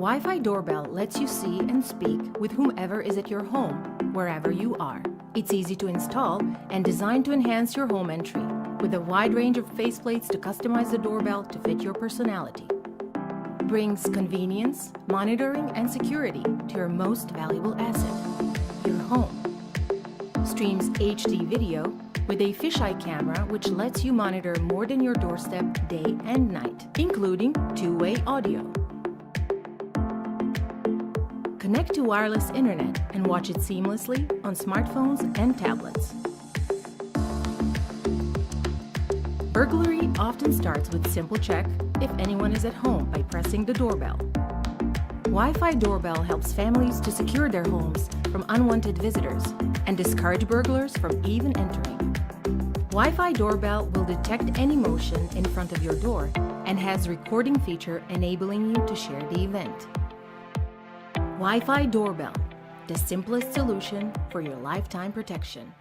Wi-Fi doorbell lets you see and speak with whomever is at your home, wherever you are. It's easy to install and designed to enhance your home entry, with a wide range of faceplates to customize the doorbell to fit your personality. Brings convenience, monitoring, and security to your most valuable asset, your home. Streams HD video with a fisheye camera which lets you monitor more than your doorstep day and night, including two-way audio. Connect to wireless internet and watch it seamlessly on smartphones and tablets. Burglary often starts with simple check if anyone is at home by pressing the doorbell. Wi-Fi doorbell helps families to secure their homes from unwanted visitors and discourage burglars from even entering. Wi-Fi doorbell will detect any motion in front of your door and has recording feature enabling you to share the event. Wi-Fi doorbell, the simplest solution for your lifetime protection.